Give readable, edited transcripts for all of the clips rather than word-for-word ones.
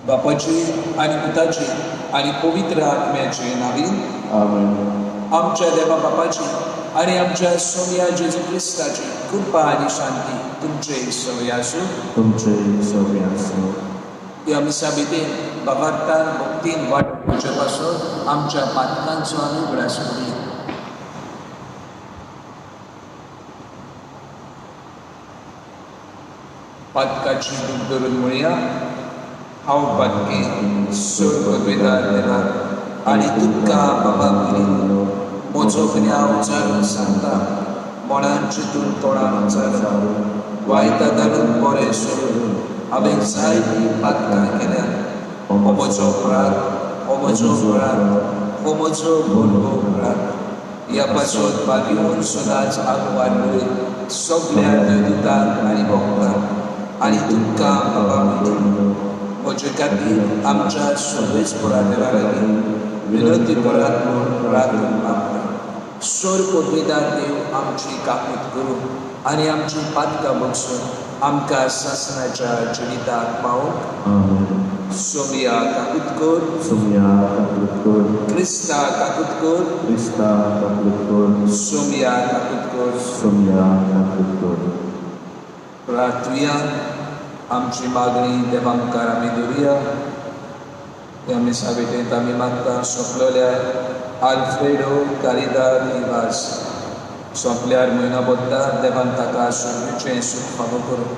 बापाची आणि पुताची आणि पवित्र आत्म्याचे नावीन आमेन. आमच्या देवा बापाची आणि आमच्या सोम्या जेजू ख्रिस्ताची कृपा आणि शांती तुमचे सवय असो. तुमचे सवय असो. या मिसाबितीन भगवंतान भक्तीन वाटचे पासून आमच्या पातकांचो अनुग्रह सोडी. पातकाची दूख धरून म्हणया हांव पातकी सोड पदवेदार देणार आणि तुका बाबा बोली म्हजो हांव जावन सांगता मनान चिंतून तोंडान विचार वायता घालून बरें सोडून हांवें जायतीं पातकां केल्यात. हो म्हजो प्राण, हो म्हजो प्राण, हो म्हजो बोलवो प्राण. ह्या पासत बागेवन सदांच आगवार मेळ्ळी सगळ्या देवदूतांक आनी भक्तांक आनी तुमकां बाबा बोली म्हजे खातीर आमच्या सर्वेस्परा देवा लागीं विनंती करात म्हूण प्रार्थना मागता. सोर पदवेदार देव आमची काकूट करून आनी आमची पातकां बक्षून आमकां सासणाच्या जिविताक पावोवंक सोमिया काकूट कर. सोम्या काकूट कर. क्रिस्ता काकूट कर. क्रिस्ता काकूट कर. सोमिया काकूट कर. सोम्या काकूट कर. प्रार्थुया आमची मागणी देवांकार आमी दवरुया. त्या मिसा भेटेंत आमी मागता सोंपलेल्या आल्फ्रेडो कारिदाद निवास सोंपल्यार म्हयनो बद्दा देवान ताका सर्वेचें सूख फावो करूं.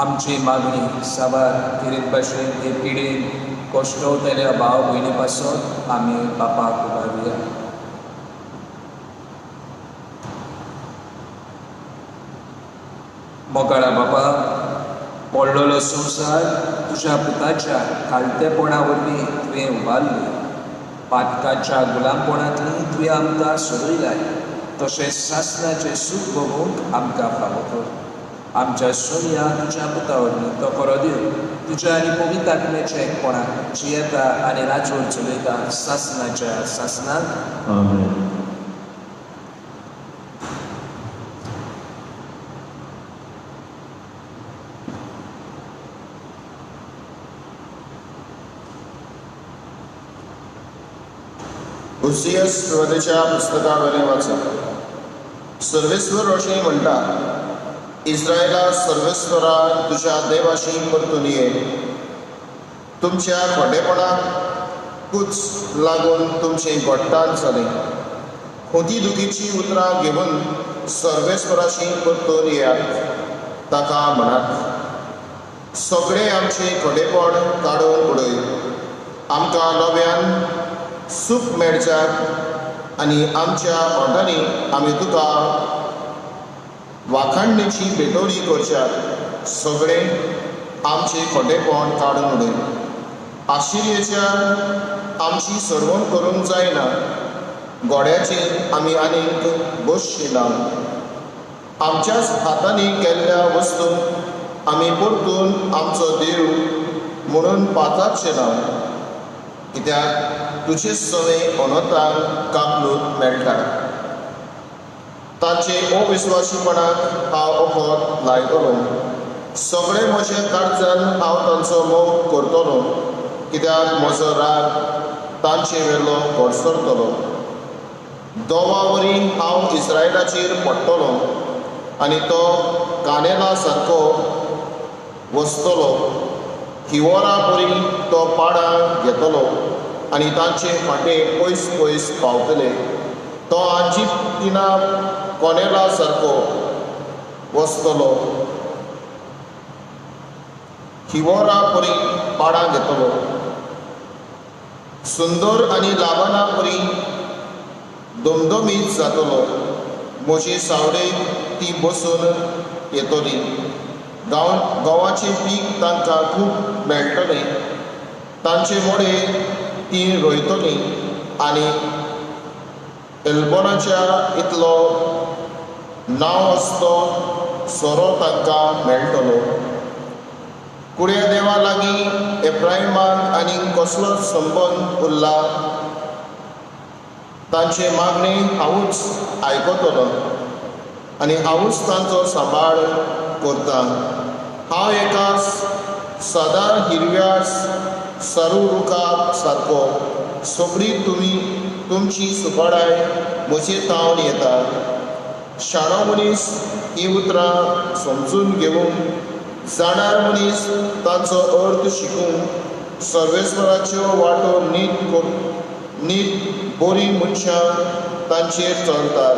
आमची मागणी साबार किरीत भाशेन हे पिडेन कश्टवतल्या भाव भयणी पासत आमी बापाक उबारुया. मोगाळा बापा, पडलेलो संवसार तुज्या पुताच्या खालतेपणा वरवीं तुवें उबारलो. पातकाच्या गुलामपणांतलीं तुवें आमकां सोडयलाय. तशेंच सासणाचें सूख भोगूंक आमकां फावो कर. आमच्या सोनिया तुज्या पुता वरवीं तो बरो दिव तुज्या आनी पवित्र आत्म्याच्या एकपणाक जियेता आनी राजवट चलयता सासणाच्या सासणाक. आमेन. उसियस प्रवक्त्याच्या पुस्तकावेलें वाचप. सर्वेस्वर अशें म्हणटा, इस्रायला सर्वेस्वरा तुज्या देवाशी परतून ये. तुमच्या खोटेपणाकूच लागून तुमचें गोडटान जालें. खोटी दुखीची उतरां घेवन सर्वेस्वराशी परतून येयात. ताका म्हणात, सगळें आमचें खोटेपण काडून उडय. आमकां नव्यान सूख मेळच्याक आनी आमच्या ओंठांनी आमी तुका वाखाणणेची भेटोवणी करच्याक सगळें आमचें खोटेपण काडून उडय. आशिर्येच्या आमची सरवण करूंक जायना. गोड्याचेर आमी आनीक बसची ना. आमच्याच हातांनी केल्ल्या वस्तूंक आमी परतून आमचो देव म्हणून पातकचे ना. कित्याक तुजे सवय अनोतांक कापलूक मेळटा. तांचे अविस्वासीपणाक हांव ओखोद लायतलों. सगळे म्हजे कारजान हांव तांचो मोग करतलों. कित्याक म्हजो राग तांचे वेलो घोडसरतलो. दोवा वरी हांव इस्रायलाचेर पडटलो आनी तो कानेला सारको वसतलो. हिवोरा बरी तो पाडां घेतलो आनी तांचे फाटे पयस पयस पावतले. तो आजिप्तिना कोनेला सारको वसतलो. हिवोरा परी पाडां घेतलो. सुंदर आनी लाबाना परी दमदमीत जातलो. म्हजी सावळेक ती बसून येतली. गंवाचें पीक तांकां खूब मेळटलें. तांचे मोडे ती रोयतली आनी एल्बोनाच्या इतलो नांव आसतो सोरो तांकां मेळटलो. कुड्या देवा लागीं एफ्रायमाक आनी कसलोच संबंद उरला. तांचे मागणी हांवूच आयकतलो आनी हांवूच तांचो सांबाळ करता. हांव एका सदां हिरव्या सरू रुखाक सारको. सगळी तुमची सुपाडाय म्हजे तावन येता. शाणो मनीस ही उतरां समजून घेवून, जाणार मनीस तांचो अर्थ शिकून, सर्वेस्वराच्यो वाटो नीट बरी मनशां तांचेर चलतात,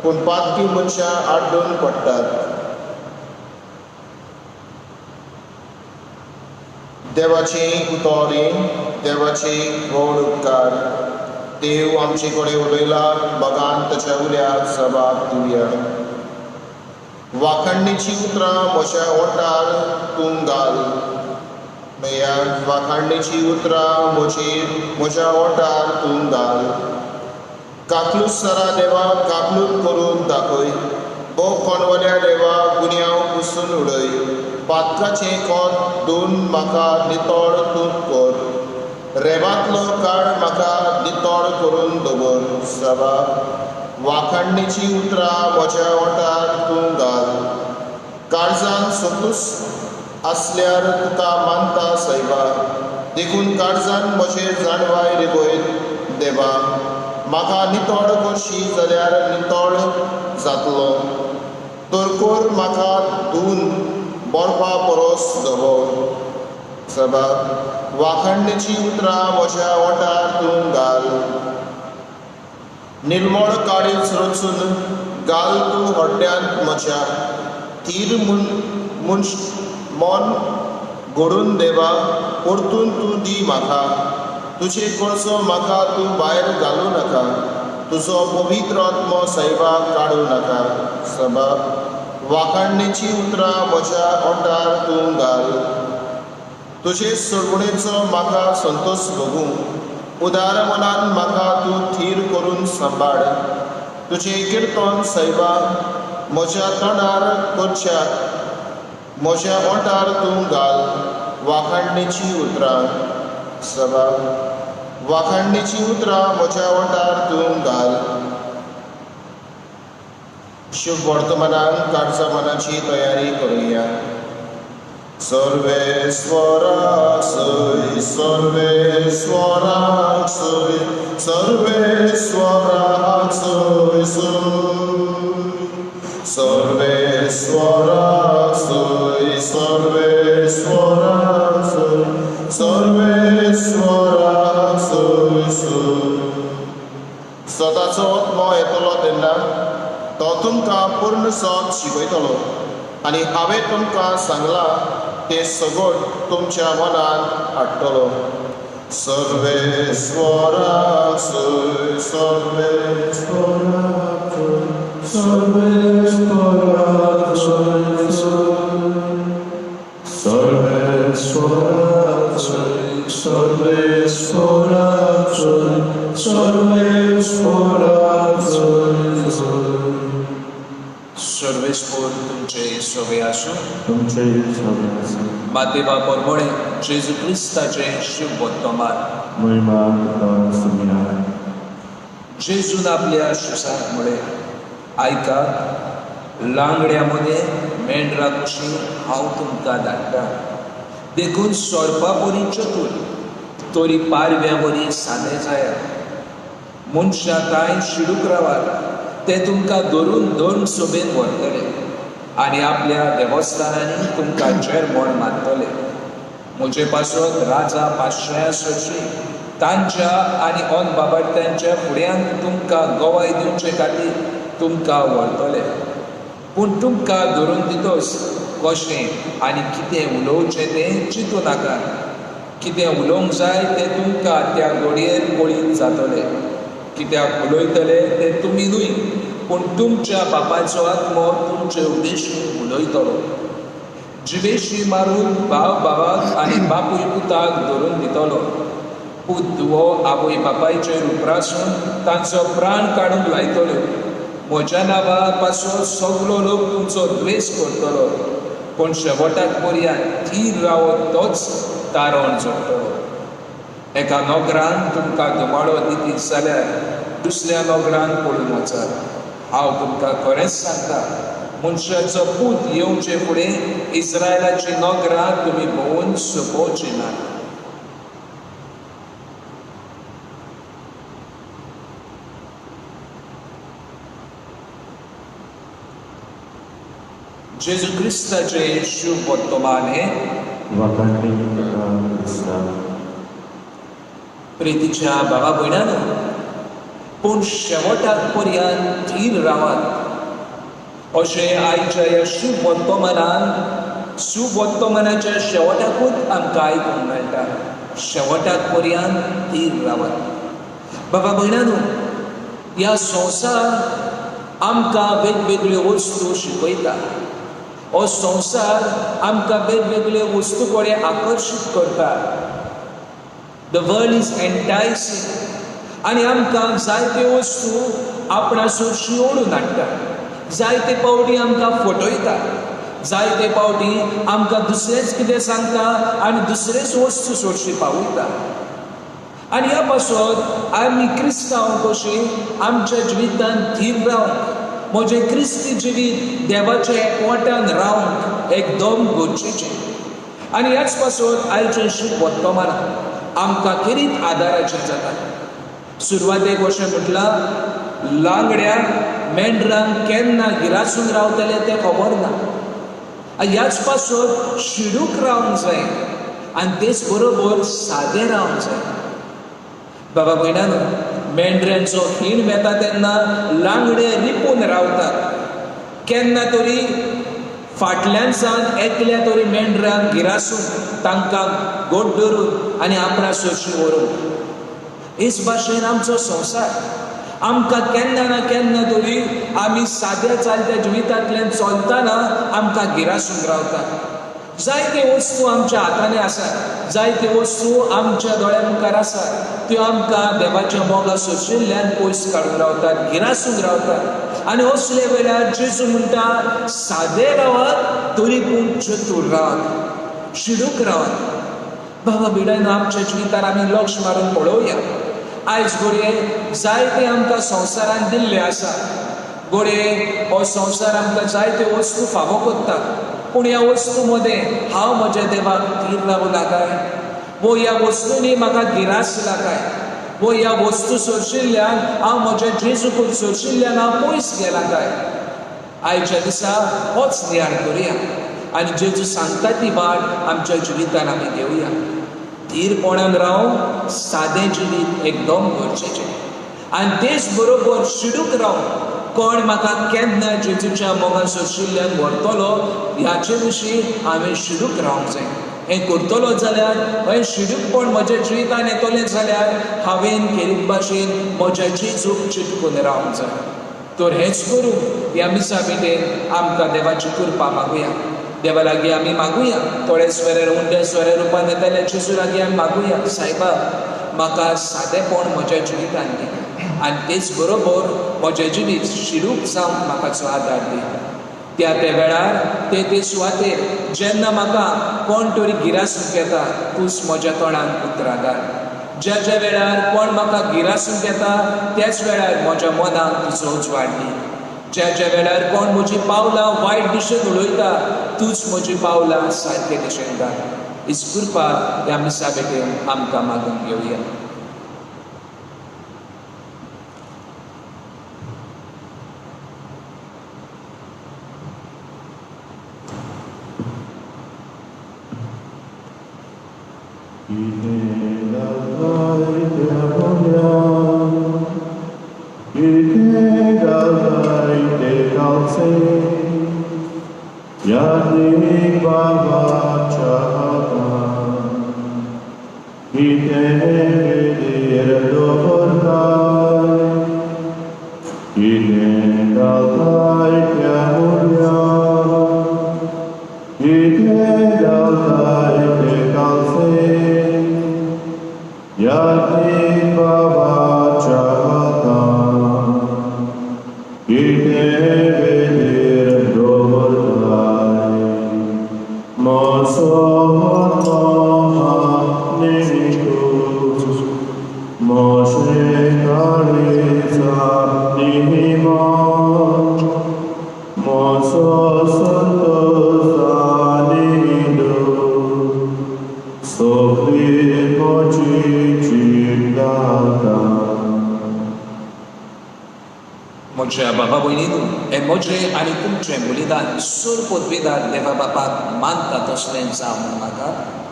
पूण पातकी मनशां आड्डून पडटात. देवाची उतोरी, देवाची व्हड उपकार. देव आमचे कडेन उलयला, बगान ताच्या उल्याक जबाब दिवया. वाखाणणीची उतरां म्हज्या ओंठार तूं घाल. वाखाणणीची उतरां म्हज्या ओंठार तूं घाल. काकलूसरा देवा काकलूत करून दाखय. भोव कोनवल्या देवा गुन्यांव पुसून उडय. पातकाचें कोत धुवन म्हाका नितळ तूं कर. रेबांतलो काळ म्हाका नितळ करून दवर. जबाब वाखाणणीची उतरां म्हज्या ओंठार तूं घाल. काळजान सोतूस आसल्यार तुका मानता सैवा. देखून काळजान म्हजेर जाणवाय रिबोयत देवा. म्हाका नितळ करशी जाल्यार नितळ जातलो. तरकोर म्हाका धुवन बर्फा परोस दवर. जबाब वाखाणणीची उतरां म्हज्या ओंठार तूं घाल. निर्मळ काळीज रचून घाल तूं हड्ड्यांत म्हज्या. थीर मन घडून देवा. परतून तूं दी म्हाका. तुजे कळसो म्हाका तूं भायर घालूं नाका. तुजो पवित्र आत्मो सैवाक काडूं नाका. जबाब वाखाणणीची उतरां म्हज्या ओंठार तूं घाल. तुजे सडवणेचो म्हाका संतोश भोगूं. उदार मनान म्हाका तूं थीर करून सांबाळ. तुजें किर्तन सैवा म्हज्या तोंडार करच्याक. म्हज्या ओंठार तूं घाल वाखाणणीची उतरां. जबाब वाखाणणीची उतरां म्हज्या ओंठार तूं घाल. शुभ वर्तमानान काळजा मनाची तयारी करुया. सर्वेस्वराक सय, सर्वेस्वराक सय, सर्वेस्वराक सय सर्वेस्वराक सय, सर्वेस्वराक सय, सर्वेस्वराक सय. स्वताचो आत्मो येतलो तेन्ना तो तुमकां पूर्ण सत शिकयतलो आनी हांवें तुमकां सांगलां तें सगळ तुमच्या मनांत हाडटलो. सर्वेस्वराक सय, सर्वेस्वराक सय, सर्वेस्वराक सय, सर्वेस्वराक सय, सर्वेस्वराक सय, सर्वेस्वराक सय. सर्वेस्पोर तुमचे सोबे आसूं. तुमचे सगळे आसूं. मातेवा परमोणे जेजू क्रिस्ताचे शुभ वर्तमान. महिमा तुका सुमिराय. जेजून आपल्या शुसाक म्हळें, आयका लांगड्यामध्ये मेंढरा कशी हांव तुमकां धाडटा. देखून सोडपा परी चतूर तोरी पारव्या वरी सादें जाया. मनशां कांय शिडूक रावात ते तुमकां धरून दोन सोबेन व्हरतले आनी आपल्या देवस्थानांनी तुमकां जेरमोड मारतले. म्हजे पासत राजा पाश्र्या सोडची तांच्या आनी ओन बाबार्थ्यांच्या फुड्यान तुमकां गोवाय दिवचे खातीर तुमकां व्हरतले. पूण तुमकां धरून दितोस कशें आनी कितें उलोवचें तें चिंतू नाका. कितें उलोवंक जाय तें तुमकां त्या घडयेर कळीत जातलें. कित्याक उलयतले तें तुमी न्हय, पूण तुमच्या बापाचो आत्मो तुमचे उद्देशीं उलयतलो. जिवेशी मारून भाव भावाक आनी बापूय पुताक धरून दितलो. पूत धुवो आवय बापायचेर उपरासून तांचो प्राण काडूंक लायतलो. म्हज्या नांवा पासून सगलो लोक तुमचो द्वेश करतलो, पूण शेवटाक पर्यंत थीर रावत तोच तारण जोडटलो. एका नोकरान तुमकां धुमाडो दितीत जाल्यार दुसऱ्या नोकरान पळून वचात. हांव तुमकां खरेंच सांगता, मनशाचो पूत येवचे फुडें इस्रायलाची नोकरां तुमी भोंवून सोंपोवची नात. जेजू क्रिस्ताचे शुभ वर्तमान हे वाकांडी तुका क्रिस्ता. प्रितीच्या भावा भयणांनो, पूण शेवटाक पर्यंत थीर रावात अशें आयच्या ह्या शुभ वर्तमानाच्या शेवटाकूच आमकां आयकूंक मेळटा. शेवटाक पर्यंत थीर रावात. बाबा भयणांनो, ह्या संवसार आमकां वेगवेगळ्यो वस्तू शिकयता. हो संवसार आमकां वेगवेगळ्यो वस्तू कडेन आकर्शीत करता. द वर्ल्ड इज एंटायसिंग आनी आमकां जायत्यो वस्तू आपणासून ओडून हाडटा. जायते पावटी आमकां फटयता. जायते पावटी आमकां दुसरेंच कितें सांगता आनी दुसरेच वस्तू सोडशी पावयता. आनी ह्या पासून आमी क्रिस्तांव कशीं आमच्या जिवितांत थीर रावंक, म्हजें क्रिस्ती जिवीत देवाच्या एकवटान रावंक एकदम गरजेचें. आनी ह्याच पासून आयचें शुभ वर्तमान आमकां खेरीत आदाराचें जाता. सुरवातेक अशें म्हटलां, लांगड्याक मेंढरांक केन्ना गिरासून रावतले तें खबर ना. ह्याच पासून शिडूक रावंक जाय आनी तेच बरोबर सादें रावंक जाय. बाबा भयणांनो, मेंढऱ्यांचो हीण येता तेन्ना लांगडे रिपून रावतात. केन्ना तरी फाटल्यान सावन एकल्या तरी मेंढरांक गिरासून तांकां गोट धरून आनी आपणा सोशी व्हरून. हेच भाशेन आमचो संवसार आमकां केन्ना ना केन्ना तरी आमी साद्या चालत्या जिवितांतल्यान चलतना आमकां गिरासून रावता. जायते वस्तू आमच्या हातांनी आसात, जायते वस्तू आमच्या दोळ्या मुखार आसात, त्यो आमकां देवाच्या मोगा सोशिल्ल्यान पयस काडून रावतात, गिरासून रावतात. आनी असले वेळार जेजू म्हणटा, सादें रावात तरी पूण चतूर रावात, शिडूक रावात. बाबा भिडायन आमच्या जिवितार आमी लक्ष मारून पळोवया. आयज घडये जायते आमकां संवसारान दिल्ले आसा. घडये हो संवसार आमकां जायत्यो वस्तू फावो करता, पूण ह्या वस्तू मदें हांव म्हज्या देवाक थीर रावला काय? वो ह्या वस्तूंनी म्हाका गिरासला काय? वो ह्या वस्तू सोडशिल्ल्यान हांव म्हज्या जेजूक सोडशिल्ल्यान हांव पयस गेला काय? आयच्या दिसा होच नियाळ करुया आनी जेजू सांगता ती वाट आमच्या जिवितान आमी घेवया. धीरपणान रावून सादें जिवीत एकदम गरजेचें आनी तेच बरोबर शिडूक रावून कोण म्हाका केन्ना जेजूच्या मोगान सोडशिल्ल्यान व्हरतलो ह्याचे विशीं हांवें शिडूक रावंक जाय. हें करतलो जाल्यार हें शिडूकपण म्हज्या जिवितान येतलें जाल्यार हांवें खेरीत भाशेन म्हज्या जेजूक चिंतून रावंक जाय. तर हेंच करून ह्या मिसा भितर आमकां देवाची कृपा मागुया. देवा लागीं आमी मागुया. थोडे स्वरे उंडे स्वरे रुपान येतले जेजू लागीं आमी मागुया, सायबा म्हाका सादेपण म्हज्या जिवितान दी आनी तेच बरोबर म्हजें जिवीत शिडूक जावंक म्हाका आदार दी. त्या वेळार ते सुवातेर जेन्ना म्हाका कोण तरी गिरासूंक येता, तूंच म्हज्या तोंडान उतरां घाल. ज्या वेळार कोण म्हाका गिरासूंक येता त्याच वेळार म्हज्या मनाक तुजो उजवाड दी. ज्या वेळार कोण म्हजी पावलां वायट दिशेन उडयता, तूंच म्हजी पावलां सारके दिशेन घाल. हीच कृपा ह्या मिसा बेटेन आमकां मागून घेवया. म्हज्या बाबा भयणीनो, हे म्हजें आनी तुमचें बलिदान सूर पदवीदार देवा बापाक मानता तसलें जावं नाका.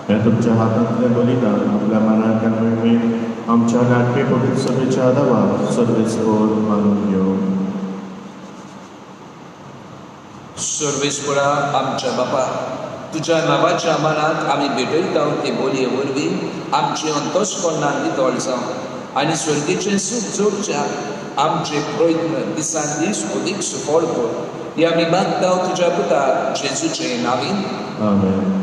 हे तुमच्या हातांतलें बलिदान आपल्या मनांतल्यान मेळवीत आमच्या नाटकी पवित्र सभेच्या आदाराक सर्वेस्पर मानून घेवं. सर्वेस्परा आमच्या बापा, तुज्या नांवाच्या मानाक आमी भेटयता ते बोलये वरवीं आमची अंतस्करणां नितळ जावं आनी स्वर्गेचें सूख जोडच्या आमचे प्रयत्न दिसान दीस अदीक सफळ कर. हे आमी मागता तुज्या पुता जेजूचे नांवीन. आमेन.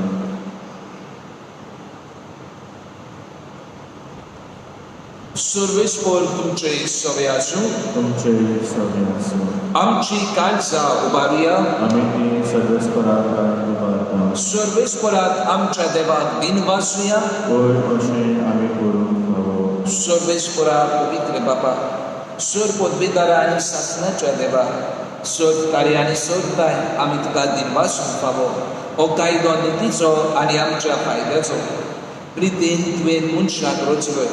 सर्वेस्पर तुमचे सवे आसूं. तुमचे सवे आसूं. आमची काळजां उबारुया. आमी ती सर्वेस्पराक उबारता. सर्वेस्पराक आमच्या देवाक दिनवासुया. होय, अशें आमी करूंक फावो. सर्वेस्परा पवित्र बापा, सर पदवीदारा आनी शासनाच्या देवा, सत कार्य आनी सत्ताय आमी तुका दिनवासूंक फावो. हो कायदो नितीचो आनी आमच्या फायद्याचो. रितीन तुवें मनशाक रचलोय,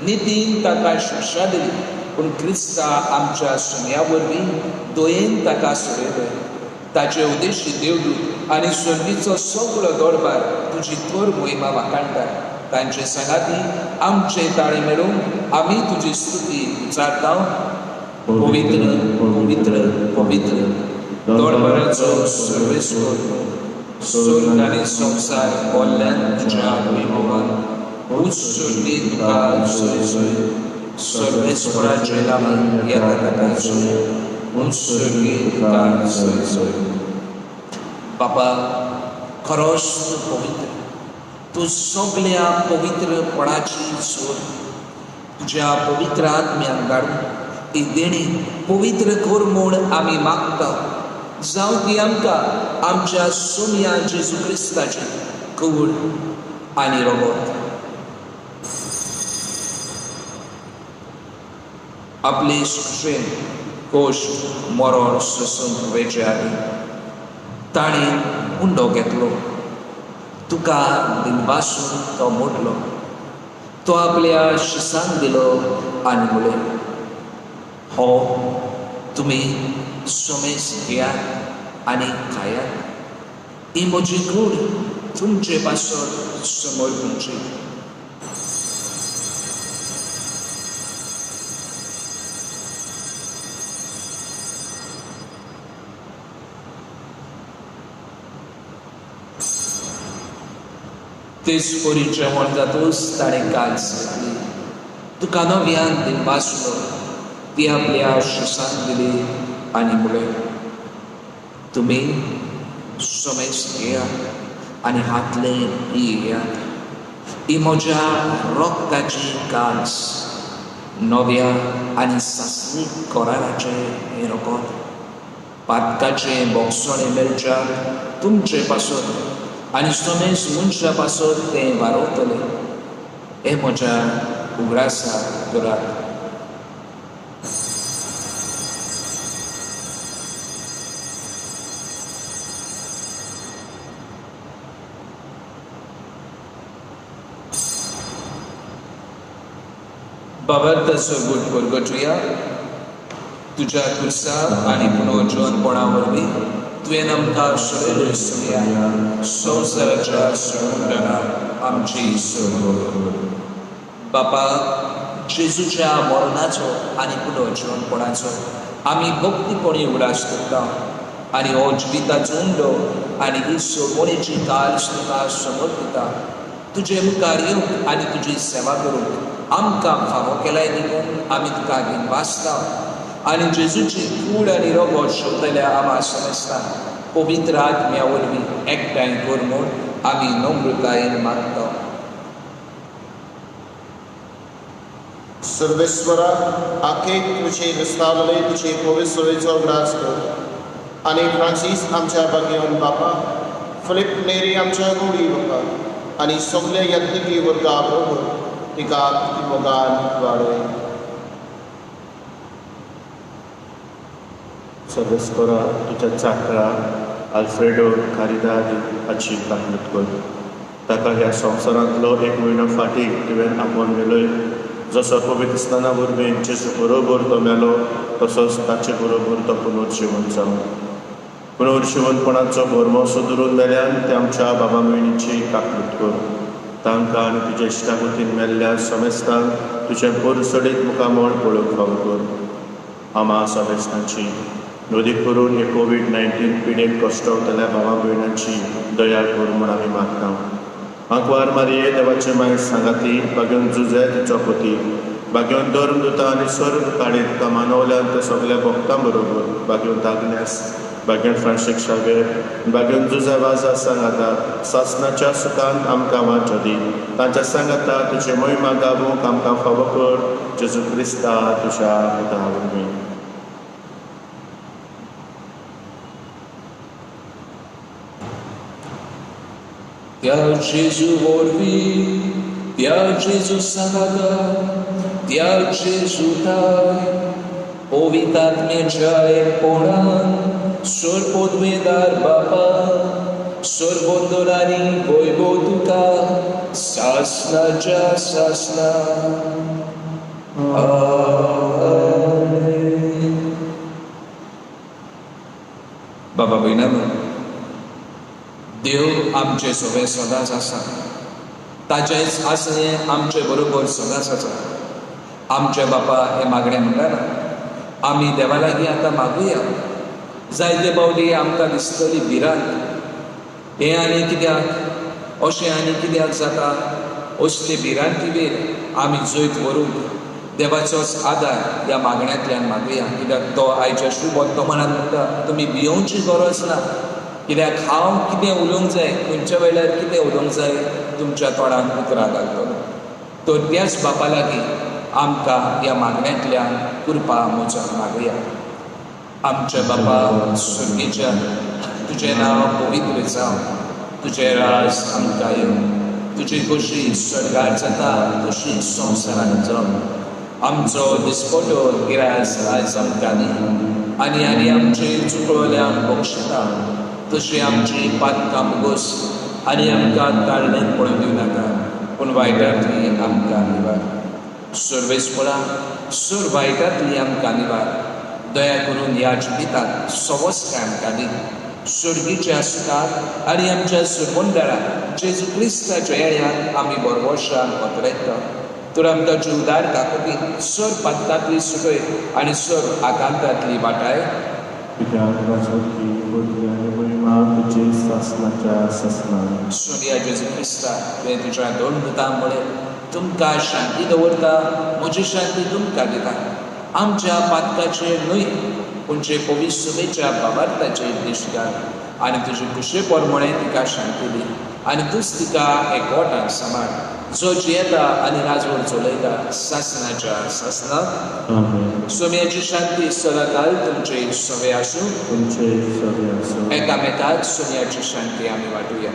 नितीन ताका शिक्षा दिली, पूण क्रिस्ता आमच्या सुन्या वरवीं दोयेन ताका सोडयलोय. ताचे उद्देशी देवदूत आनी स्वर्गीचो सगळो दरबार तुजी थोर मोहिमा वाखाणटा. तांचे सांगाती आमचे ताळे मेळून आमी तुजी स्तुती उचारता. पवित्र पवित्र पवित्र दरबाराचो सर्वेस्वर, स्वर्ग आनी संवसार भोल्ल्यान तुज्या वैभवान उत्सर्गी तुका सोय सोय. सर्वेस्वराचे नांवान येता ताका सोय, उत्सर्गी तुका सोय सोय. बापा, खरोच तूं पवित्र, तूं सगळ्या पवित्रपणाची सोर. तुज्या पवित्र आत्म्यान धाडून ती देणी पवित्र कर म्हूण आमी मागता. जावं ती आमकां आमच्या सोम्या जेजू क्रिस्ताची कूड आनी रगत आपले सुशेन कोश्ट मरण सोसूंक वेचे आनी ताणें उंडो घेतलो. तुका दिनवासून तो मोडलो. तो आपल्या शिसांक दिलो आनी म्हळें, हो तुमी सोमेस घेयात आनी खायात. ही म्हजी कूड तुमचे पासत समोर तुमची. तेच पोरी जेवण जातूच ताणें कांच घेतली. तुका नव्यान दिनवासलो. ती आपल्या शिसांक दिली आनी म्हळें, तुमी सोमेस घेयात आनी हातले पियेयात. ही म्हज्या रोगताची कांच, नव्या आनी सासणीक कोराराचे हें रगत. पातकाचें बोगसोणें मेळच्याक तुमचे पासत आनी सोमेस मनशा पासत तें वारोवतलें. हे म्हज्या उगडासा करात. बाबा सोबत परगटुया तुझ्या खुर्सा आणि पुनर्जीवनपणावरवी तुवें आमकां सगळे सुया संवसाराच्या समुद्रांत आमची सोय बापा जेजूच्या मरणाचो आनी पुनर्जीवनपणाचो आमी भक्तीपणी उडास करता आनी हो जिविताचो उंडो आनी ही सोडवणेची काल तुका समर्पिता तुजे मुखार येवंक आनी तुजी सेवा करूंक आमकां फावो केलाय देखून आमी तुका घेवन वाचता आनी जेजूची कूड आनी रगत शोधलेल्या आमा समजतात पवित्र आत्म्या वरवीं एकठांय कर म्हूण आमी नम्रतायेन मागता. सर्वेश्वरा आखेक तुझे विस्तारले तुझे पवित्रतेचो ग्रास कर आनी फ्रांसीस आमच्या बागेवन बापा फिलिप नेरी आमच्या गोडी बापा आनी सगळे यत्निकी वर्गा बरोबर तिका मोगान वाडय. सर्वेस्परा तुझ्या चाकरा आल्फ्रेडो कारिदादी हाची तकलीफ कर ताका ह्या संवसारांतलो एक म्हयनो फाटीं तुवें आपोवन गेलोय जसो पवित्र स्नाना वरवीं जेजू बरोबर तो मेलो तसोच ताचे बरोबर तो पुनर्जीवन जावन पुनर्जीवनपणाचो भरमो सुदरून मेल्यान ते आमच्या बाबा मयणीची काकूट कर तांकां आनी तुज्या इश्टागतीन मेल्ल्या समेस्तांक तुजें परसडीत मुखामळ पळोवंक फावो कर. आमा समेस्तांची नोंदी करून हे कोविड-19 पिडेक कश्टावतल्या भावा भयणांची दया कर म्हूण आमी मागता. आंकवार मारये देवाचे माय सांगाती बागेवन जुजे तिचो पती बागेवन धर्मदूता आनी स्वर्ग काडीत कामानवल्यान ते सगळ्या भक्तां बरोबर बागेवन दागण्यास बागेवन फ्रांशीक शावेर बागेवन जुजा वाजा सांगाता सासनाच्या सुखान आमकां वांचो दी तांच्या सांगाता तुजे महिमा गावूंक आमकां फावो कर जेजू क्रिस्ता तुज्या पुता वरवीं. त्या जेजू वरवीं त्या जेजू सांगाता त्या जेजू ताय पवित्र आत्म्याच्या एकपणान सर्वोद्वेदार बापा सर्वोद्दोलानी वैभव तुका सासनाच्या सासना. बाबा भयणानो देव आमचे सगळे सदांच आसा ताचेच आसने आमचे बरोबर सदांच आसा. आमचे बापा हे मागणे म्हणटाना आमी देवा लागीं आतां मागुया जायते बावली आमकां दिसतली भिरांत हें आनी कित्याक अशें आनी कित्याक जाता असले भिरांती वेर आमी जैत व्हरूंक देवाचोच आदार ह्या मागण्यांतल्यान मागुया कित्याक तो आयच्या शुभ वर्तमानांत म्हणटा तुमी भियोवची गरज ना कित्याक हांव कितें उलोवंक जाय खंयच्या वेळार कितें उलोवंक जाय तुमच्या तोंडांत उतरां घालतलो. तो त्याच बापा लागीं आमकां ह्या मागण्यांतल्यान कृपा मोजत मागुया. आमचे बापा स्वर्गीच्या तुजें नांव पवित्र जावं तुजें राज आमकां येवं तुजी कशी स्वर्गार जाता तशी संवसारांत जावं आमचो दिसपटो गिरायस आयज आमकां दी आनी आनी आमची चुकवल्यांक बक्षिता तशी आमची पातकां मुगोस आनी आमकां ताळणेंत पडूं दिवं नाका पूण वायटांतली आमकां निवार. सर्वेस्परा सूर वायटांतली आमकां निवार दया करून ह्या जिवितांत सवस्काय आमकां दी स्वर्गीच्या सुखाक आनी आमच्या सुरमंडळाक जेजू क्रिस्ताच्या येण्याक आमी बरवशान वतरायता. तर आमकां जीवदार काकुटी सर पातकांतली सुटय आनी सर आकांतांतली वाटाय सोनिया जेजू क्रिस्ता तुवें तुज्या दोन दुतां मुळे तुमकां शांती दवरता म्हजी शांती तुमकां दिता. आमच्या पातकाचेर न्हय पूण जे पवित्रतेच्या बाबार्थाचेर दिश्ट घाल आनी तुजे कुशे परमणे तिका शांती दी आनी तूंच तिका एकवटान सांबाळ जो जियेता आनी राजवट चलयता सासनाच्या सासनाक. सोम्याची शांती सदांकाल तुमचे सवे आसूं एकामेकाक सोम्याची शांती आमी वाटुया.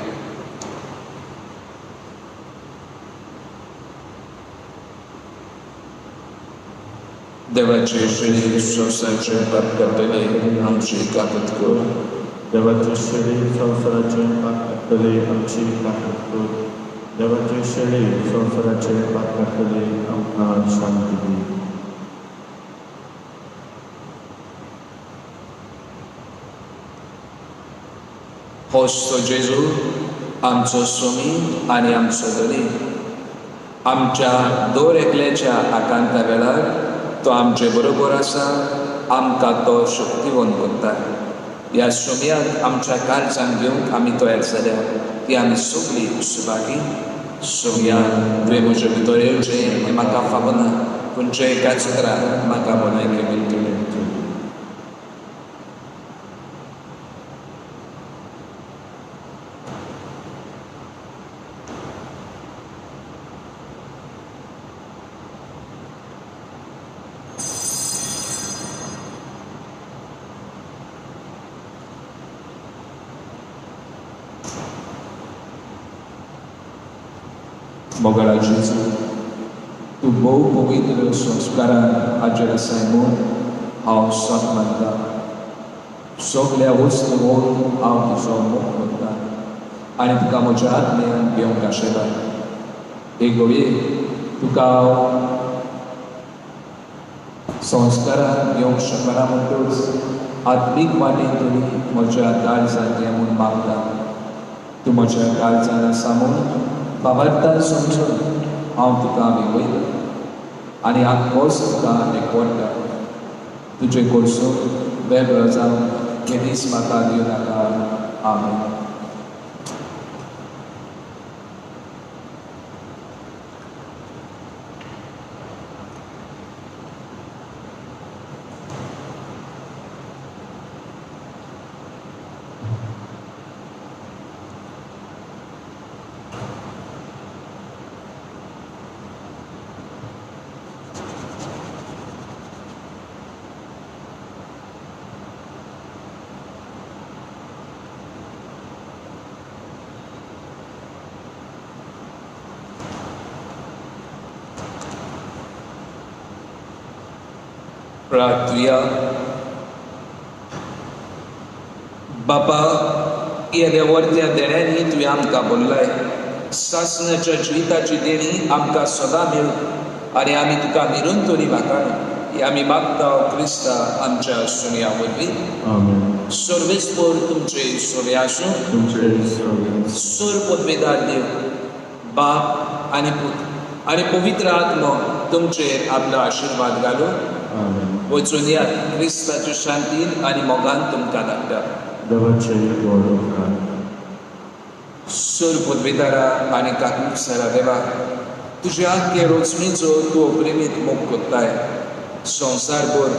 देवाचे शरीर संवसाराचे पाप करतले आमची काकूट कर. देवाचे शरीर संवसाराचे पाप करतले आमची काकूट कर. देवाचे शेळी संवसाराचे पाप काडटली आमकां शांती दी. होस्तो जेजू आमचो स्वामी आनी आमचो धनी, आमच्या दर एकल्याच्या आकांता वेळार तो आमचे बरोबर आसा, आमकां तो शक्तिवंत करता. ह्या स्वाम्याक आमच्या काळजान घेवंक आमी तयार जाल्या की आमी सगळीं सुभागी. स्वाम्या, तुवें म्हजे भितर येवचें हें म्हाका फावना, पूण जे एकाच तरा म्हाका भलायकी मेळटली. मोगला जेजू, तूं भोव पवित्र संस्कारान हाजेर आसाय म्हूण हांव सत मानता. सगळ्या वस्तूंक हांव तुजो मोग करता आनी तुका म्हज्या आत्म्यान घेवंक आशिल्ला. हे गोये, तुका हांव संस्कारान घेवंक शकना म्हणटच आत्मीक वाटेंतूय म्हज्या काळजांत घे म्हूण मागता. तूं म्हज्या काळजांत आसा म्हूण बाबार्थान समजून हांव तुका विवयता आनी आख्खोच तुका एकवटा. तुजे कडसून वेगळो जावन हे दीस म्हाका दिवं नाका. आमेन. प्रार्थुया. बापा, ह्या देंवरत्या देण्यांनी तुवें आमकां भरलाय. सासणाच्या जिविताची देणी आमकां सदां मेळूं आनी आमी तुका निरंतरी वाखाणू. हे आमी मागता क्रिस्ता आमच्या सुन्या वरवीं. आमेन. सर्वेस्पर तुमचे सोवे आसूं. सर पदवेदार देव, बाप आनी पुत्र आनी पवित्र आत्मो तुमचेर आपलो आशिर्वाद घालूं. आमेन. वचून या क्रिस्ताच्या शांतीन आनी मोगान तुमकां धाडटा. देवाचे व्हड उपकार. सर पदवेदारा आनी काकुटसारा देवा, तुज्या आख्खे रोचणीचो तूं अप्रेमीत मोग कोत्ताय. संवसारभर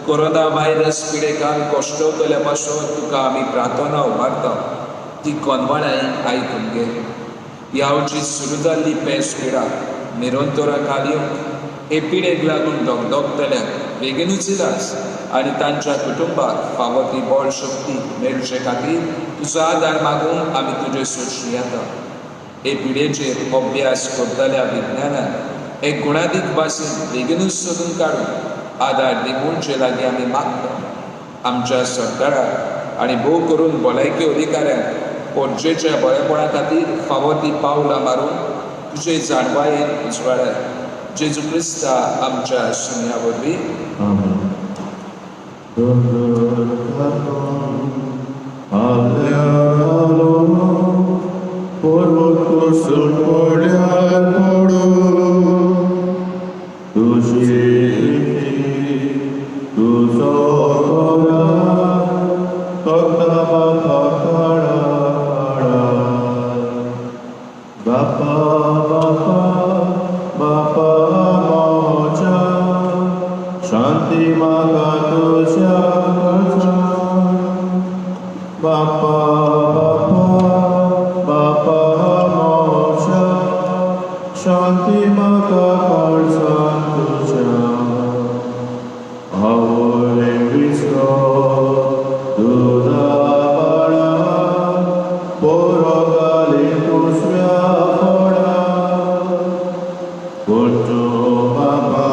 कोरोना व्हायरस पिडेकान कश्टतल्या पासून तुका आमी प्रार्थना उबारता. ती कोनवळाय आयकून घे. ह्या आवची सुरू जाल्ली पेस पिडा निरंतरा खाली हे पिडेक लागून दोगदोगतल्यांक बेगीनूच इलाज आनी तांच्या कुटुंबाक फावो ती बळ शक्ती मेळचे खातीर तुजो आदार मागूंक आमी तुजे सोडशी येता. हे पिडेचेर अभ्यास करतल्या विज्ञानान एक गुणादीक भाशेन बेगीनूच सोदून काडून आदार दिवचे लागीं आमी मागता. आमच्या सरकाराक आनी भोव करून भलायकी अधिकाऱ्यांक पोरजेच्या बळेपणा खातीर फावो ती पावलां मारून तुजे जाणवायेन उजवाडाय. जेजू क्रिस्ता आमच्या सुन्या वरवीं. आमेन. शांती मागा तुझ्या बापा बापा बापा मोक्षा शांती मागा काळजान तुझ्या आवय विसरो तुझा बाळा पोरो घाली तुझ्या फोडा कोणतो बाबा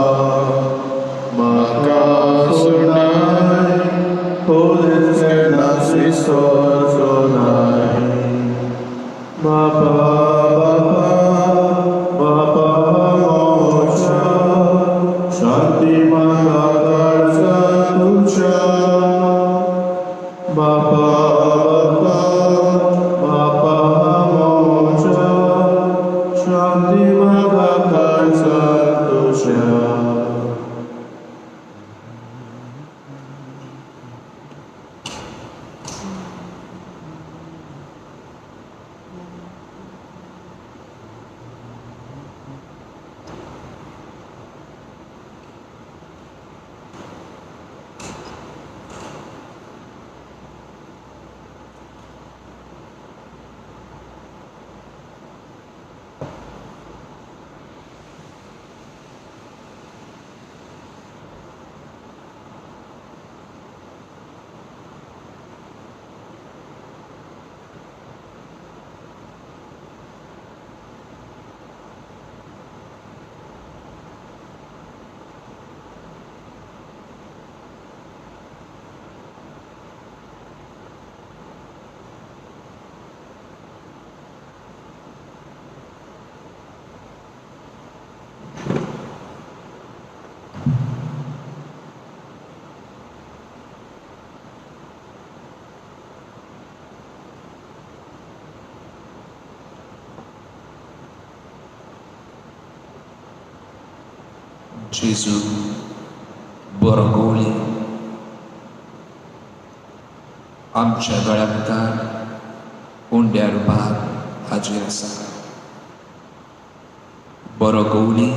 Baba, Baba, ती म्हाका काळजाक तुज्या. Gesù, बरगोळी आमच्या गळ्या मुखार उंड्या रुपार हाजीर आसा. बरगोळी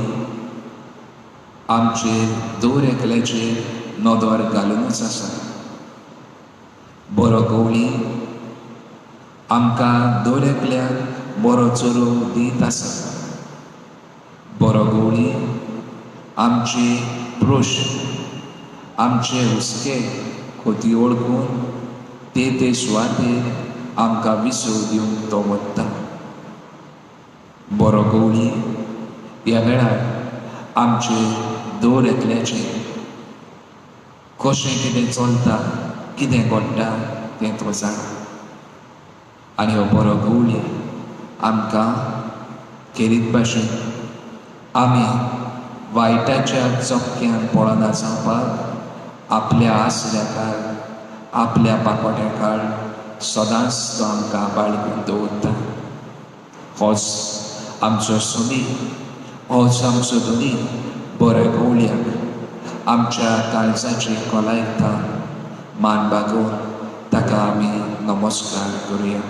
आमचेर दर एकल्याचेर नदर घालूनच आसा. बरगोळी आमकां दर एकल्याक बरो चोरो दीत आसा. बरगोळी आमची प्रोश आमचे हुस्के खोती ओळखून ते सुवातेर आमकां विसो दिवंक तो वता. बरगोळी ह्या वेळार आमचे दर एकल्याचे कशें कितें चलता, कितें घडटा तें तो जाणा. आनी हो बरगोळी आमकां खेरीत भाशेन आमी वायटाच्या चोक्क्यान पडना जावपाक आपल्या आसऱ्याकार आपल्या पाकोट्याकार सदांच तो आमकां बाळगून दवरता. होच आमचो सोबी, होच आमचो धनी बरगोळ्याक आमच्या काळजाची कोलायकता मान बागोवन ताका आमी नमस्कार करुया.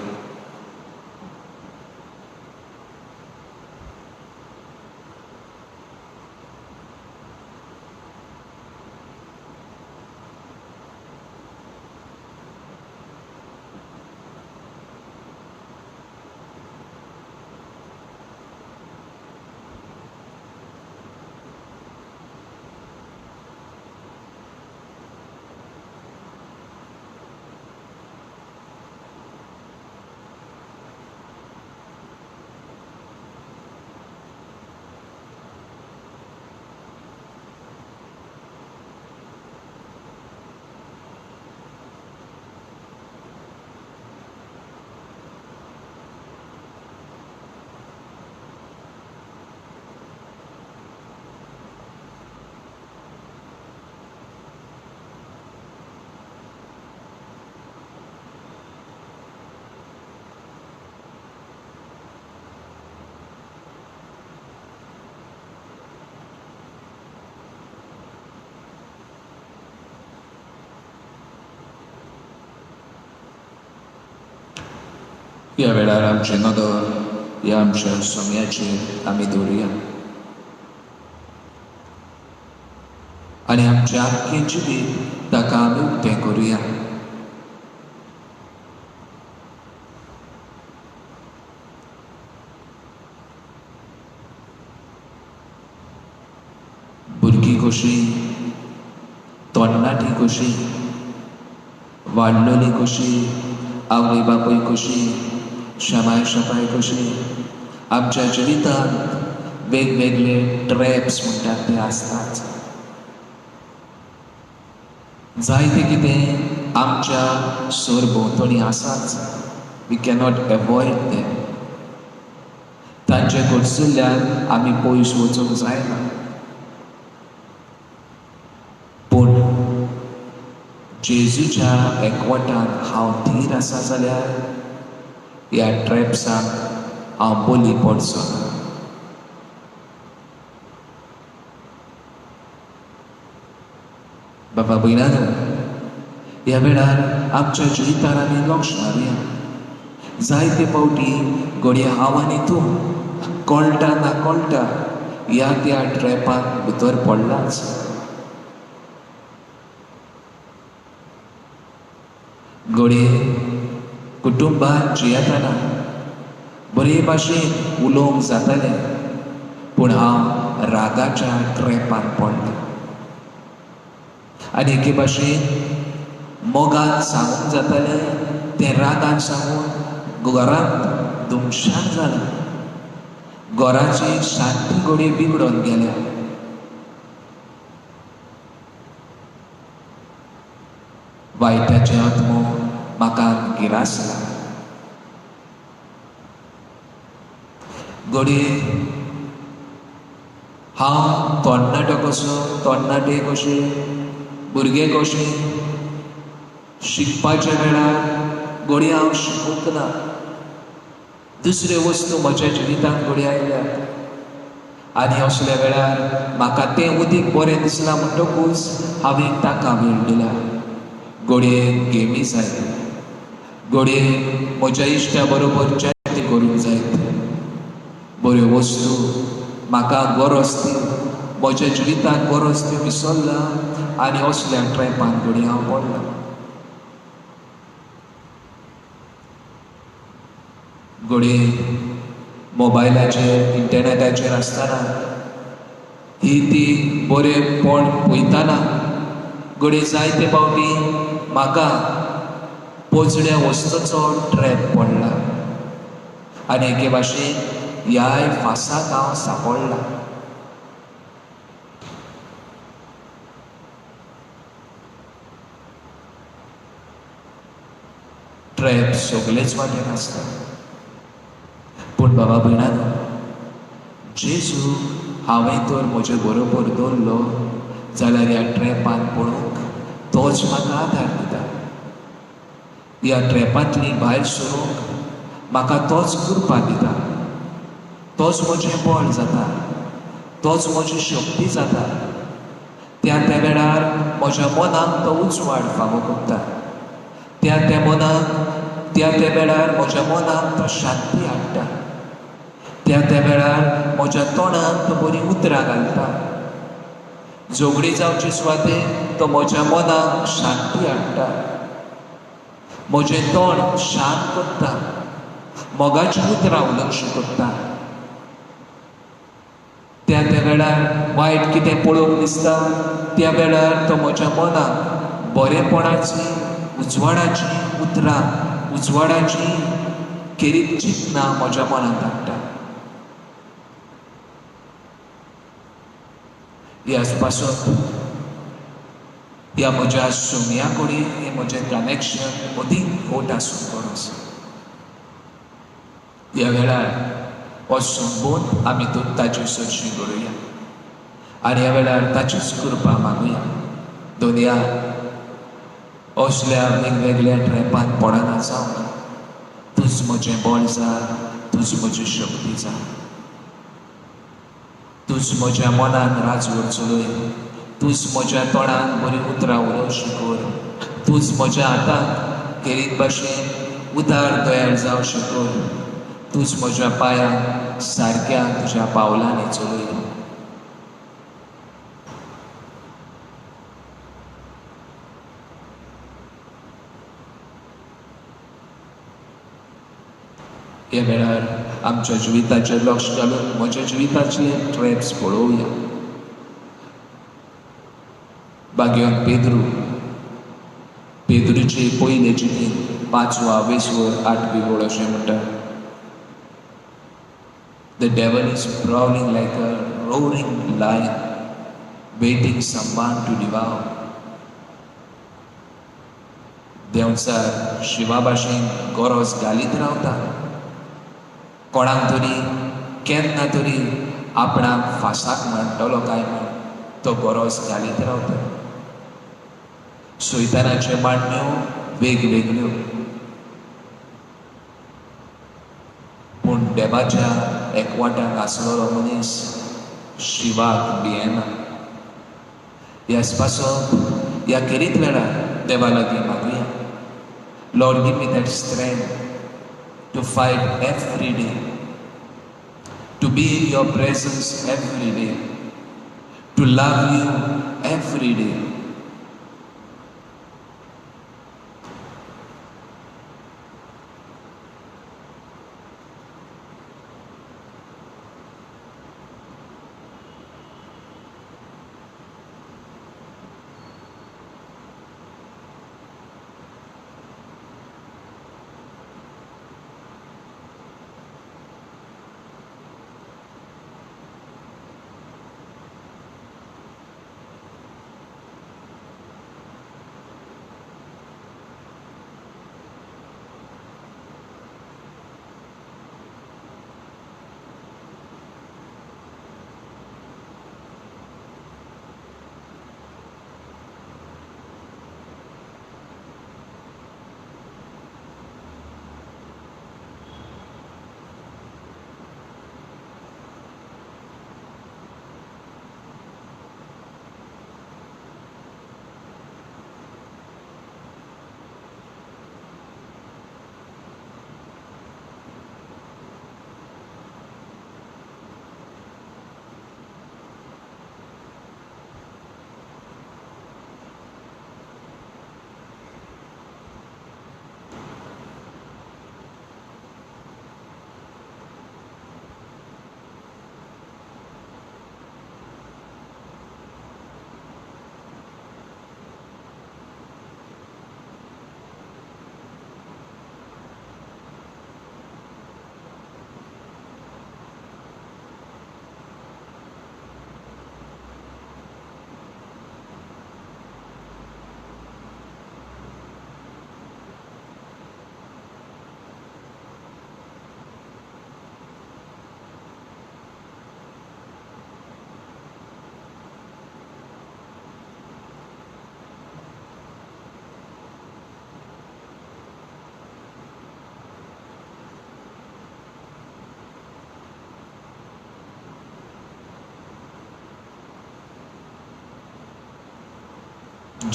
ह्या वेळार आमचे नदर ह्या आमच्या सोम्याचेर आमी दवरुया आनी आमचे आख्खे जिवीत ताका आमी उक्तें करुया. भुरगीं कशी, तरणाटी कशी, वाडलोली कशी, आवय बापूय कशी, शमाय शपाय कशी, आमच्या जिवितांत वेगवेगळे ट्रॅप्स म्हणटात ते आसतात. जायते कितें आमच्या सरभोंवतणी आसाच. We cannot avoid them. तांचे कडसुल्ल्यान आमी पयस वचूंक जायना. पूण जेजूच्या एकवटान हांव धीर आसा जाल्यार ह्या ट्रॅप्सांक हांव बली पडचो ना. बाबा भयणानो, ह्या वेळार आमच्या जिवितार आमी लक्ष मारुया. जायते फावटी घडये हांव आनी तूं कळटा ना कळटा ह्या त्या ट्रॅपाक भितर पडलाच. घडये कुटुंबात जियेतना बरे भाशेन उलोवंक जातालें, पूण हांव रागाच्या ट्रॅपान पडलें. आनी एके भाशेन मोगान सांगूंक जातालें तें रागान सांगून घरांत दुमशान जालां. घराची शांती घडये बिगडोन गेल्या. वायटाचे आत्मो म्हाका गिरासला. घडये हांव तरणाटो कसो, तरणाटे कशे, भुरगे कशे शिकपाच्या वेळार घडये हांव शिकूंक ना. दुसऱ्यो वस्तू म्हज्या जिवितांत घडये आयल्यात. आनी असल्या वेळार म्हाका तें उदीक बरें दिसना म्हणटकूच हांवें ताका वेळ दिला. घडये गेमी जाय, घडये म्हज्या इश्टा बरोबर चॅट करूंक जाय. बऱ्यो वस्तू म्हाका गरज ती म्हज्या जिवितांत गरज त्यो विसरला आनी असल्या ट्रॅपान घडये हांव पडला. घडये मोबायलाचेर इंटरनेटाचेर आसतना ही ती बरेपण पळयतना घडये जायते फावटी म्हाका पोचड्या वस्तूचो ट्रॅप पडला. आनी एके भाशेन ह्याय फासाक हांव सांपडला. ट्रॅप सगळेच वाटेन आसता, पूण बाबा भयणानो, जेजू हांवें तर म्हजे बरोबर दवरलो जाल्यार ह्या ट्रॅपान पडूंक तोच म्हाका आदार दिता. ह्या ट्रॅपांतली भायर सरूंक म्हाका तोच कृपा दिता. तोच म्हजें बळ जाता, तोच म्हजी शक्ती जाता. त्या वेळार म्हज्या मनाक तो उजवाड फावो करता. त्या मनाक त्या वेळार म्हज्या मनाक तो शांती हाडटा. त्या वेळार म्हज्या तोंडाक तो बरी उतरां घालता. झगडी जावचे सुवातेर तो म्हज्या मनाक शांती हाडटा. म्हजें तोंड शांत करता, मोगाची उतरां उलोवंक शिकयता. त्या वेळार वायट कितें पळोवंक दिसता त्या वेळार तो म्हज्या मनाक बरेपणाची, उजवाडाची उतरां, उजवाडाची केरीत चिंतनां म्हज्या मनांत हाडटा. ह्याच पासून ह्या म्हज्या सुम्या कडेन हें म्हजें कनेक्शन अदीक खोट आसूंक गरज. ह्या वेळार हो संबोध आमी ताची सदची करुया आनी ह्या वेळार ताचीच कृपा मागुया. दोनया असल्या वेगवेगळ्या ट्रॅपान पडना जावं. तूंच म्हजें बळ जा, तूंच म्हजी शक्ती जा. तूंच म्हज्या मनान राजवट चलय. तूंच म्हज्या तोंडान बरी उतरां उलोवंक शिकोर. तूंच म्हज्या हाताक केरीत भाशेन उदार दयाळ जावं शिकोर. तूंच म्हज्या पांयांक सारक्या तुज्या पावलांनी चलय. ह्या वेळार आमच्या जिविताचेर लक्ष घालून म्हज्या जिविताचे ट्रॅप्स पळोवया. भाग्यवान पेद्रूचे पयले जिणेंत 5वा 20वर 8वी ओळ अशें म्हणटा. The devil is prowling like a roaring lion, waiting someone to devour. देंवचार शिवा भाशेन गरज घालीत रावता. कोणाक तरी केन्ना तरी आपणाक फासाक मांडटलो काय म्हूण तो गरज घालीत रावता. सैतानाच्यो मांडण्यो वेगवेगळ्यो, पूण देवाच्या एकवटाक आसलोलो मनीस शिवाक भियेना. ह्याच पासून ह्या खेरीत वेळार देवा लागीं मागुया. Lord, give me that strength to fight every day, to be in your presence every day, to love you every day.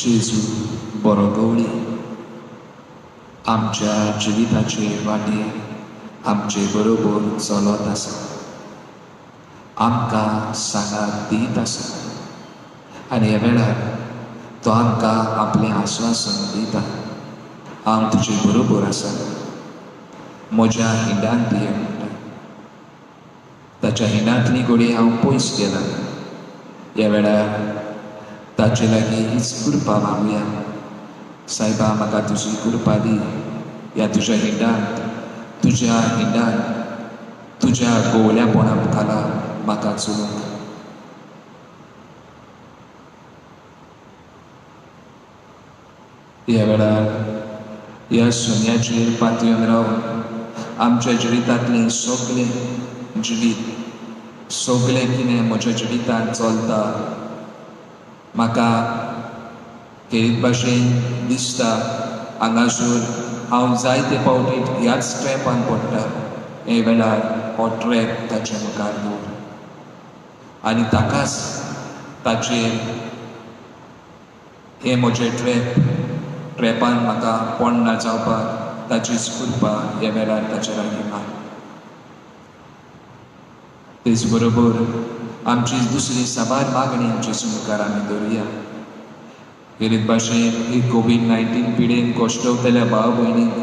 जेजू बरो गवळी, आमच्या जिविताचे वाटेर आमचे बरोबर चलत आसा, आमकां सांगात दीत आसा आनी ह्या वेळार तो आमकां आपलें आश्वासन दिता. हांव तुजे बरोबर आसा, म्हज्या हिंडांत ये म्हणटा. ताच्या हिंडांतली घोडी हांव पयस गेला. ह्या वेळार ताचे लागीं हीच कृपा मागुया. सायबा, म्हाका तुजी कृपा दी. ह्या तुज्या हिंडांत तुज्या गोवल्यापणा खाला म्हाका चलूंक. ह्या वेळार ह्या सुन्याचेर पातयेवन रावन आमच्या जिवितांतलें सगळें कितें म्हज्या जिवितांत चलता म्हाका खेरीत भाशेन दिसता, हांगासर हांव जायते पावटीत ह्याच ट्रॅपान पडटा. हे वेळार हो ट्रॅप ताच्या मुखार दवर आनी ताकाच ताचेर हे म्हजे ट्रॅपान म्हाका पडना जावपाक ताचीच कृपा ह्या वेळार ताचे लागीं माग. तेच बरोबर आमची दुसरी साबार मागणी जेजू मुखार आमी दवरुया. खेरीत भाशेन ही कोविड-19 पिडेन कोश्टवतल्या भाव भयणीक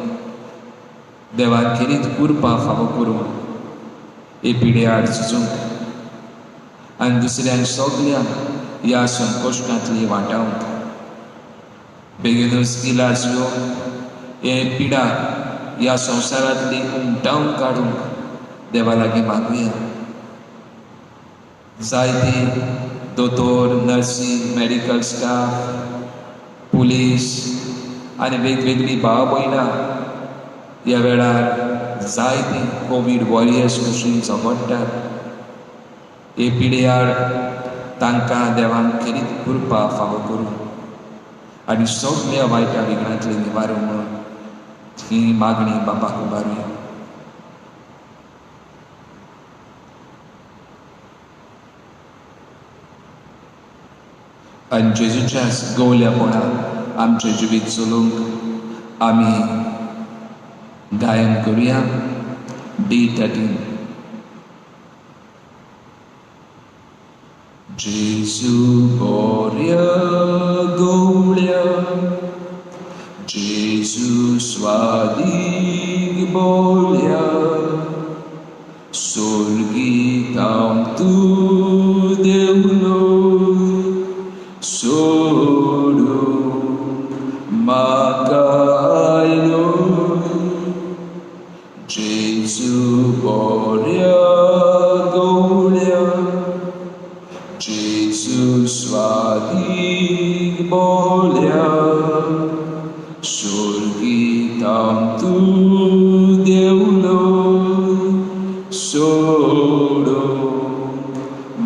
देवान खेरीत कृपा फावो करून हे पिडे आड झुजूंक आनी दुसऱ्यांक सगळ्यांक ह्या संकोश्टांतली वाटावंक बेगीनूच इलाज घेवन हे पिडा ह्या संवसारांतली उमटावन काडूंक देवा लागीं मागुया. जायती दोतोर, नर्सी, मेडिकल स्टाफ, पुलीस आनी वेगवेगळी भाव भयणां ह्या वेळार जायती कोवीड वॉरियर्स कशीं झगडटात. हे पिडे आड तांकां देवान खेरीत कृपा फावो करून आनी सगळ्या वायटा विघ्नांतलें निवारण म्हणून ही मागणी बापाक उबारुया. आनी जेजूच्याच गवल्यापणान आमचें जिवीत चलोवंक आमी गायन करुया D13. Jesu boria gowlia, Jesu swadig bolia, solgitam tu deuloi, soru makailoi. Jesu boria gowlia, Jesu swadig bolia, solgitam tu deuloi, soru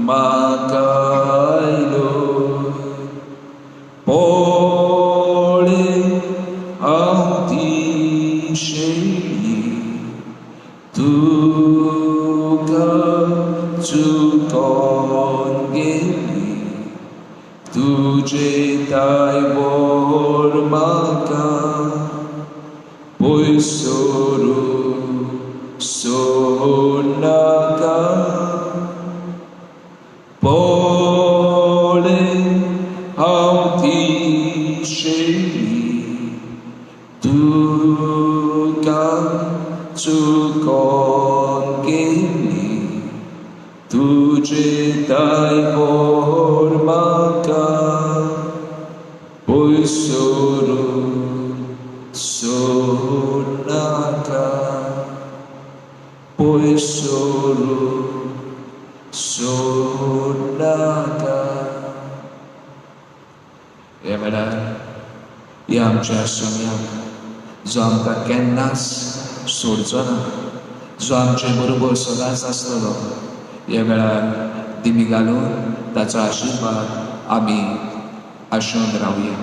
makailoi. Pole auti shei tuka cukongeli, tuje dai bor maka, poi soru sonaka. Pole auti shei tuka cukongeli, tuje dai bor maka, poi soru sonaka, poi soru sonaka. Emedan ह्या आमच्या सोम्याक जो आमकां केन्नाच सोडचो ना, जो आमचे बरोबर सदांच आसतलो, ह्या वेळार दिमी घालून ताचो आशिर्वाद आमी आशोवन रावया.